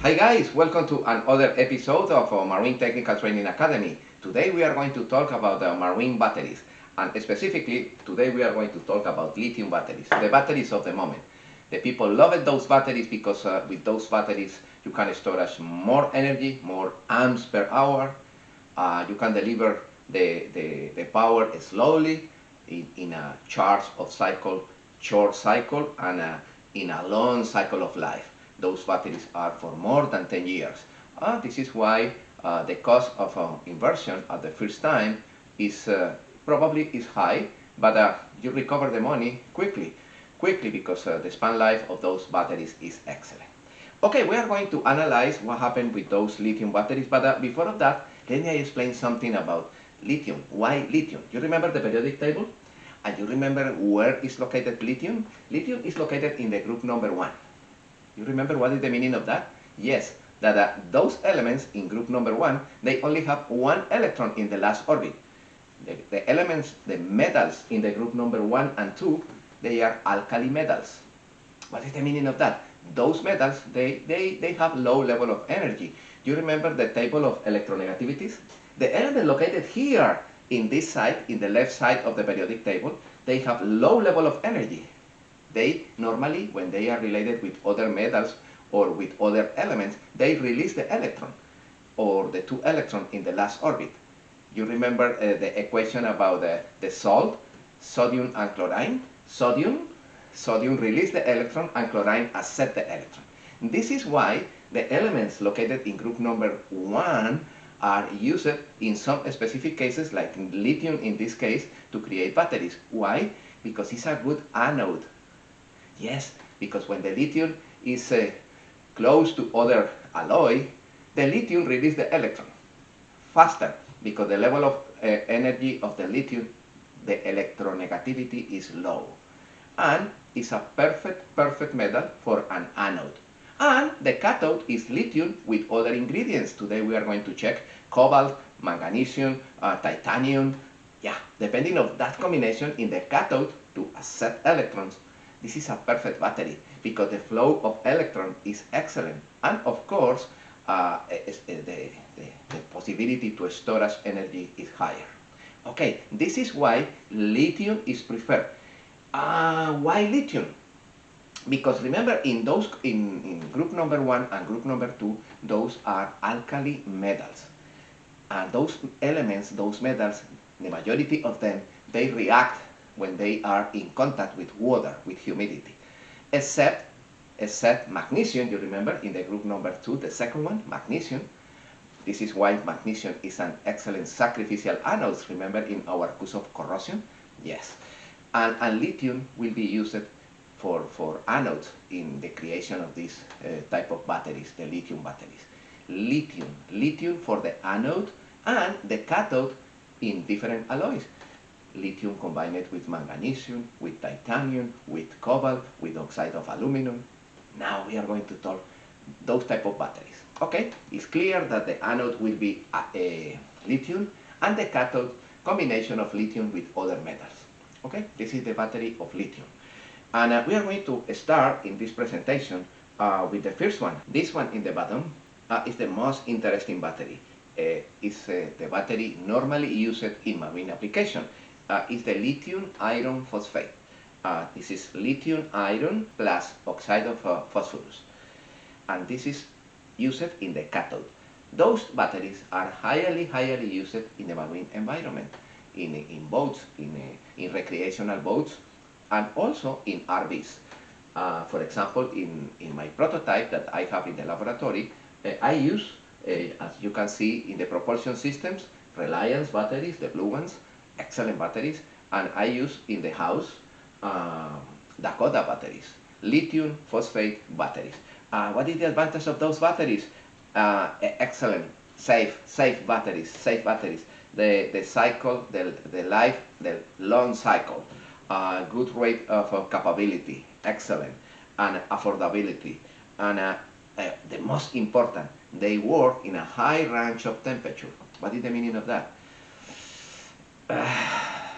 Hi guys, welcome to another episode of Marine Technical Training Academy. Today we are going to talk about marine batteries, and specifically today we are going to talk about lithium batteries, the batteries of the moment. The people love those batteries because with those batteries you can storage more energy, more amps per hour. You can deliver the power slowly in a charge of cycle, short cycle, and in a long cycle of life. Those batteries are for more than 10 years. This is why the cost of inversion at the first time is probably is high, but you recover the money quickly because the span life of those batteries is excellent. Okay, we are going to analyze what happened with those lithium batteries, but before of that, let me explain something about lithium. Why lithium? You remember the periodic table? And you remember where is located lithium? Lithium is located in the group number 1. You remember what is the meaning of that? Yes, that those elements in group number 1, they only have one electron in the last orbit. The elements, the metals in the group number 1 and 2, they are alkali metals. What is the meaning of that? Those metals, they have low level of energy. You remember the table of electronegativities? The element located here in this side, in the left side of the periodic table, they have low level of energy. They normally, when they are related with other metals or with other elements, they release the electron or the two electrons in the last orbit. You remember the equation about the salt, sodium and chlorine? Sodium release the electron and chlorine accept the electron. This is why the elements located in group number 1 are used in some specific cases, like lithium in this case, to create batteries. Why? Because it's a good anode. Yes, because when the lithium is close to other alloy, the lithium releases the electron faster because the level of energy of the lithium, the electronegativity is low. And it's a perfect metal for an anode. And the cathode is lithium with other ingredients. Today we are going to check cobalt, magnesium, titanium. Yeah, depending on that combination in the cathode to accept electrons, this is a perfect battery because the flow of electron is excellent. And of course, the possibility to storage energy is higher. Okay, this is why lithium is preferred. Why lithium? Because remember, in group number 1 and group number 2, those are alkali metals. And those elements, those metals, the majority of them, they react when they are in contact with water, with humidity. Except magnesium, you remember, in the group number 2, the second one, magnesium. This is why magnesium is an excellent sacrificial anode, remember, in our course of corrosion? Yes. And lithium will be used for anodes in the creation of this type of batteries, the lithium batteries. Lithium for the anode and the cathode in different alloys. Lithium combined with magnesium, with titanium, with cobalt, with oxide of aluminum. Now we are going to talk those type of batteries. Okay, it's clear that the anode will be lithium and the cathode combination of lithium with other metals. Okay, this is the battery of lithium. And we are going to start in this presentation with the first one. This one in the bottom is the most interesting battery. It's the battery normally used in marine application. It's the lithium iron phosphate. This is lithium iron plus oxide of phosphorus. And this is used in the cathode. Those batteries are highly used in the marine environment, in boats, in recreational boats, and also in RVs. For example, in my prototype that I have in the laboratory, I use, as you can see in the propulsion systems, Reliance batteries, the blue ones, excellent batteries, and I use in the house Dakota batteries, lithium phosphate batteries. What is the advantage of those batteries? Excellent, safe batteries. The cycle, the life, the long cycle, good rate of capability, excellent, and affordability, and the most important, they work in a high range of temperature. What is the meaning of that?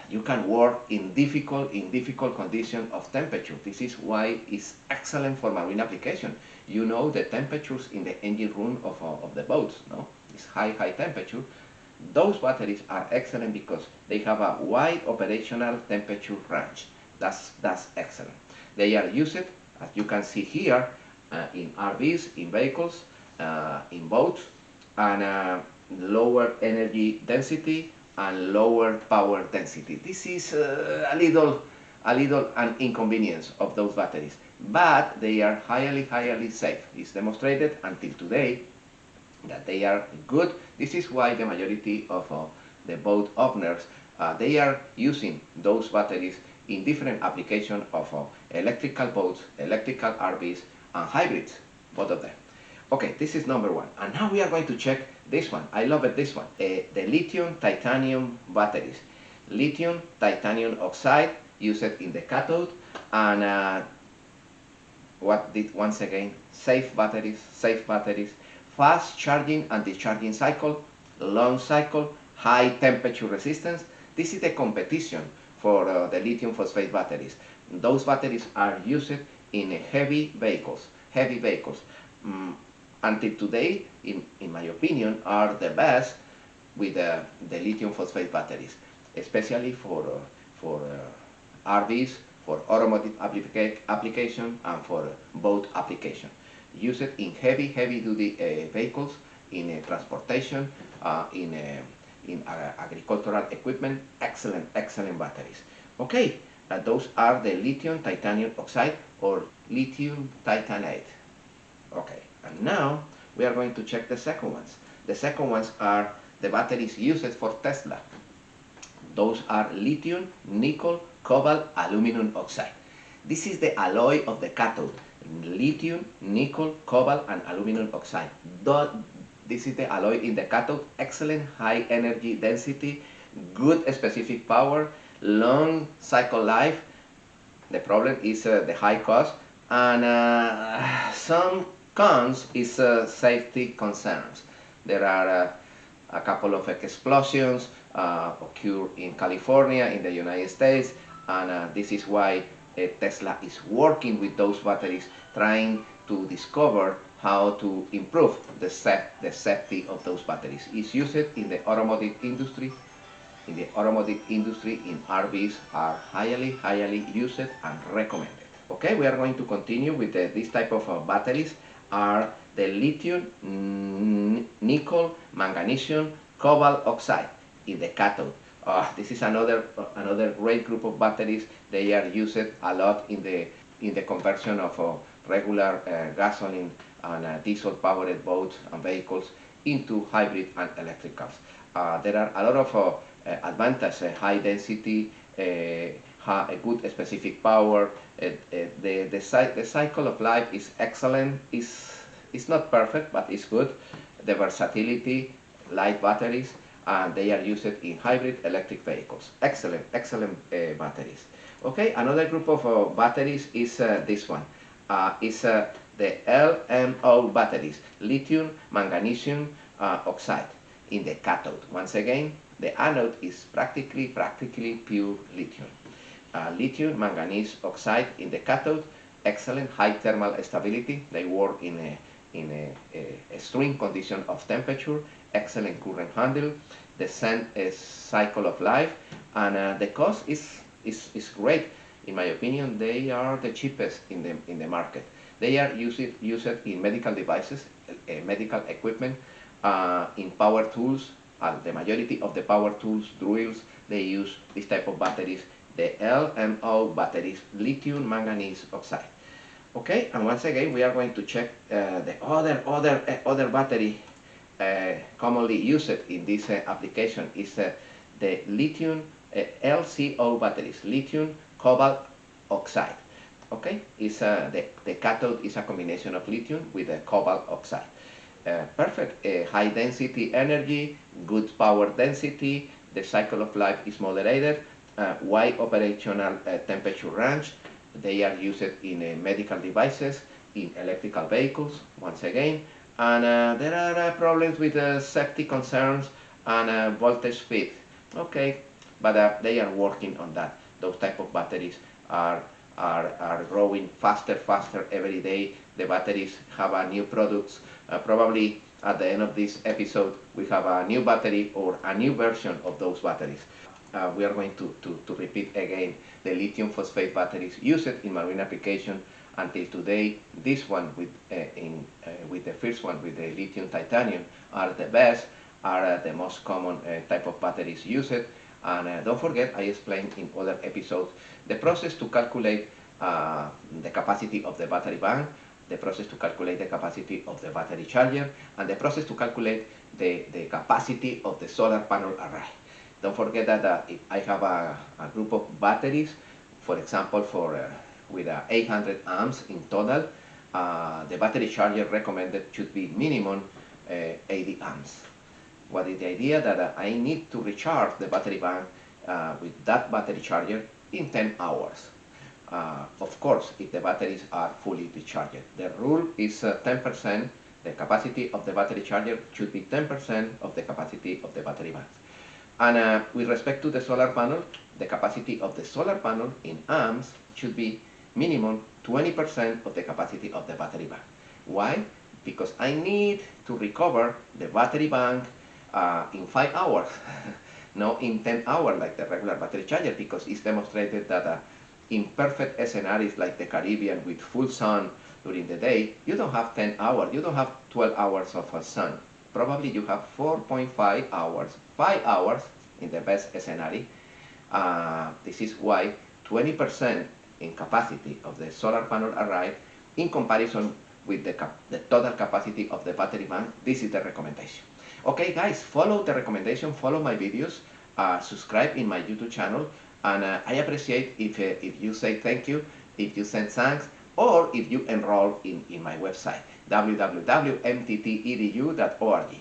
you can work in difficult condition of temperature. This is why it's excellent for marine application. You know the temperatures in the engine room of the boats, no? It's high temperature. Those batteries are excellent because they have a wide operational temperature range. That's excellent. They are used, as you can see here, in RVs, in vehicles, in boats, and lower energy density and lower power density. This is a little an inconvenience of those batteries, but they are highly safe. It's demonstrated until today that they are good. This is why the majority of the boat owners they are using those batteries in different applications of electrical boats, electrical RVs, and hybrids, both of them. Okay, this is number one. And now we are going to check this one. I love it, this one. The lithium titanium batteries. Lithium titanium oxide used in the cathode, and once again, safe batteries, fast charging and discharging cycle, long cycle, high temperature resistance. This is the competition for the lithium phosphate batteries. Those batteries are used in heavy vehicles. Until today, in my opinion, are the best with the lithium phosphate batteries, especially for RVs, for automotive application, and for boat application. Use it in heavy duty vehicles, in transportation, in agricultural equipment. Excellent batteries. Okay, those are the lithium titanium oxide or lithium titanate. Okay, and now we are going to check the second ones. The second ones are the batteries used for Tesla. Those are lithium, nickel, cobalt, aluminum oxide. This is the alloy of the cathode. Lithium, nickel, cobalt, and aluminum oxide. This is the alloy in the cathode. Excellent high energy density, good specific power, long cycle life. The problem is the high cost, and some cons is safety concerns. There are a couple of explosions occur in California, in the United States, and this is why Tesla is working with those batteries, trying to discover how to improve the safety of those batteries. It's used in the automotive industry. In RVs are highly used and recommended. Okay, we are going to continue with this type of batteries are the lithium, nickel, magnesium, cobalt oxide in the cathode. This is another great group of batteries. They are used a lot in the conversion of regular gasoline and diesel powered boats and vehicles into hybrid and electric cars. There are a lot of advantages, high density, a good specific power. The cycle of life is excellent. It's not perfect, but it's good. The versatility, light batteries, and they are used in hybrid electric vehicles. Excellent batteries. Okay, another group of batteries is this one. Is the LMO batteries, lithium magnesium oxide in the cathode. Once again, the anode is practically pure lithium. Lithium manganese oxide in the cathode, excellent high thermal stability. They work in a extreme condition of temperature, excellent current handle, the same cycle of life, and the cost is great. In my opinion, they are the cheapest in the market. They are used in medical devices, medical equipment, in power tools. The majority of the power tools, drills, they use this type of batteries, the LMO batteries, lithium manganese oxide. Okay, and once again, we are going to check the other battery commonly used in this application is the lithium LCO batteries, lithium cobalt oxide. Okay, the cathode is a combination of lithium with a cobalt oxide. Perfect high density energy, good power density, the cycle of life is moderated, wide operational temperature range. They are used in medical devices, in electrical vehicles, once again, and there are problems with safety concerns and voltage speed. Okay, but they are working on that. Those type of batteries are growing faster every day. The batteries have new products. Probably at the end of this episode, we have a new battery or a new version of those batteries. We are going to repeat again the lithium phosphate batteries used in marine application until today. This one with the first one with the lithium titanium are the best, are the most common type of batteries used. And don't forget, I explained in other episodes the process to calculate the capacity of the battery bank, the process to calculate the capacity of the battery charger, and the process to calculate the capacity of the solar panel array. Don't forget that if I have a group of batteries, for example, with 800 amps in total, the battery charger recommended should be minimum 80 amps. What is the idea? That I need to recharge the battery bank with that battery charger in 10 hours. Of course, if the batteries are fully recharged. The rule is 10%. The capacity of the battery charger should be 10% of the capacity of the battery bank. And with respect to the solar panel, the capacity of the solar panel in amps should be minimum 20% of the capacity of the battery bank. Why? Because I need to recover the battery bank in 5 hours, not in 10 hours like the regular battery charger, because it's demonstrated that in perfect scenarios like the Caribbean with full sun during the day, you don't have 10 hours, you don't have 12 hours of sun. Probably you have 4.5 hours, 5 hours in the best scenario. This is why 20% in capacity of the solar panel array in comparison with the total capacity of the battery bank. This is the recommendation. Okay guys, follow the recommendation, follow my videos, subscribe in my YouTube channel, and I appreciate if you say thank you, if you send thanks, or if you enroll in my website, www.mttedu.org.